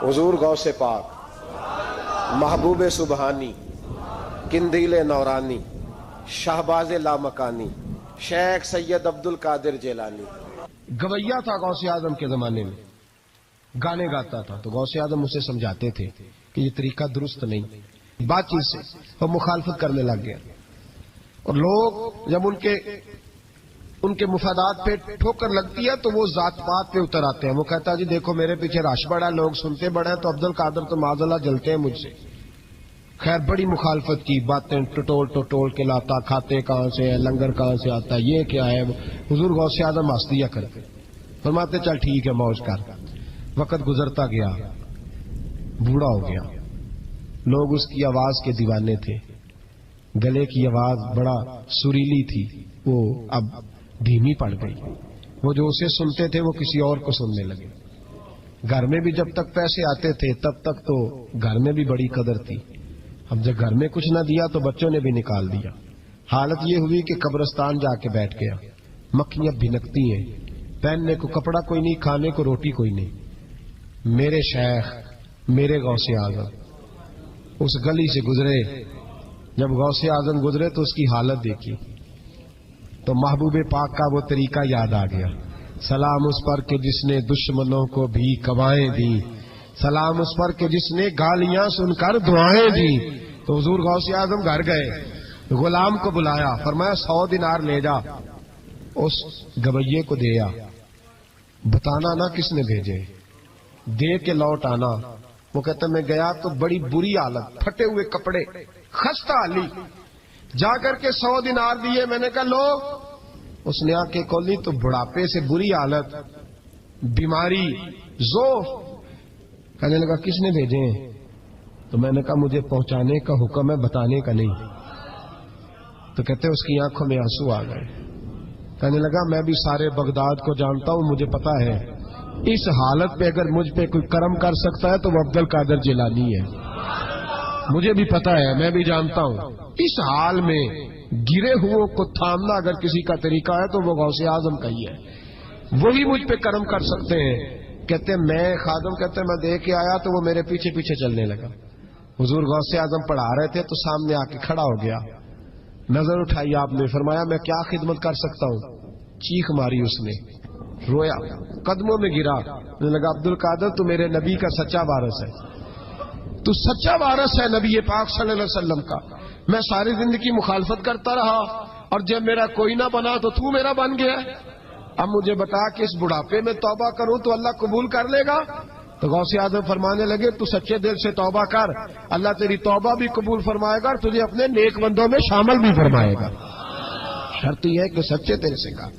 हुजूर गौसे पाक, महबूब सुबहानी, किंदील नौरानी, शाहबाज लामकानी, शेख सैयद अब्दुल कादिर जेलानी। गवैया था गौसे आजम के जमाने में, गाने गाता था, तो गौसे आजम उसे समझाते थे कि ये तरीका दुरुस्त नहीं। बातचीत से वो मुखालफत करने लग गया, और लोग जब उनके मुफादात पे ठोकर लगती है तो वो जात पात पे उतर आते हैं। वो कहता है जी देखो मेरे पीछे रश बड़ा, लोग सुनते बड़ा है, तो अब्दुल कादिर तो माज़अल्लाह जलते हैं मुझसे। खैर बड़ी मुखालफत की, बातें टटोल के लाता, खाते कहाँ से है, लंगर कहाँ से आता है, ये क्या है। हुजूर गौसे आजम हंस दिया करते, फरमाते चल ठीक है मौज कर। वक्त गुजरता गया, बूढ़ा हो गया, लोग उसकी आवाज के दीवाने थे। गले की आवाज बड़ा सुरीली थी, वो अब धीमी पड़ गई। वो जो उसे सुनते थे वो किसी और को सुनने लगे। घर में भी जब तक पैसे आते थे तब तक तो घर में भी बड़ी कदर थी। अब जब घर में कुछ न दिया तो बच्चों ने भी निकाल दिया। हालत ये हुई कि कब्रिस्तान जाके बैठ गया। मक्खियां भिनकती हैं, पहनने को कपड़ा कोई नहीं, खाने को रोटी कोई नहीं। मेरे शेख, मेरे गौसे आजम उस गली से गुजरे। जब गौसे आजम गुजरे तो उसकी हालत देखी तो महबूबे पाक का वो तरीका याद आ गया। सलाम उस पर कि जिसने दुश्मनों को भी कवाएं दी, सलाम उस पर कि जिसने गालियां सुनकर दुआएं दी। तो हुजूर गौसे आजम घर गए, गुलाम को बुलाया, फरमाया 100 दिनार ले जा, उस गवैये को दे आ, बताना ना किसने भेजे, दे के लौट आना। वो कहता मैं गया तो बड़ी बुरी हालत, फटे हुए कपड़े, खस्ता हाली। जाकर के 100 दिनार दिए। मैंने कहा लो। उसने आके खोली तो बुढ़ापे से बुरी हालत, बीमारी, ज़ोफ। कहने लगा किसने भेजे? तो मैंने कहा मुझे पहुंचाने का हुक्म है, बताने का नहीं। तो कहते उसकी आंखों में आंसू आ गए। कहने लगा मैं भी सारे बगदाद को जानता हूं, मुझे पता है इस हालत पे अगर मुझ पे कोई कर्म कर सकता है तो वो अब्दुल कादिर जिलानी है। मुझे भी पता है, मैं भी जानता हूं। इस हाल में गिरे हुओं को थामना अगर किसी का तरीका है तो वो गौसे आजम का ही है, वही मुझ पे कर्म कर सकते हैं। कहते मैं खादम, कहते मैं दे के आया तो वो मेरे पीछे पीछे चलने लगा। हुजूर गौसे आजम पढ़ा रहे थे तो सामने आके खड़ा हो गया, नजर उठाई आपने, फरमाया मैं क्या खिदमत कर सकता हूं। चीख मारी उसने, रोया, कदमों में गिरा, लगा अब्दुल कादिर तू मेरे नबी का सच्चा वारिस है, तू सच्चा वारिस है नबी पाक सल्लल्लाहु अलैहि वसल्लम का। मैं सारी जिंदगी मुखालफत करता रहा और जब मेरा कोई ना बना तो तू मेरा बन गया। अब मुझे बता कि इस बुढ़ापे में तौबा करूं तो अल्लाह कबूल कर लेगा? तो गौसे आजम फरमाने लगे तू सच्चे दिल से तौबा कर, अल्लाह तेरी तौबा भी कबूल फरमाएगा और तुझे अपने नेक बंदों में शामिल भी फरमाएगा। शर्त यह है कि सच्चे दिल से कर।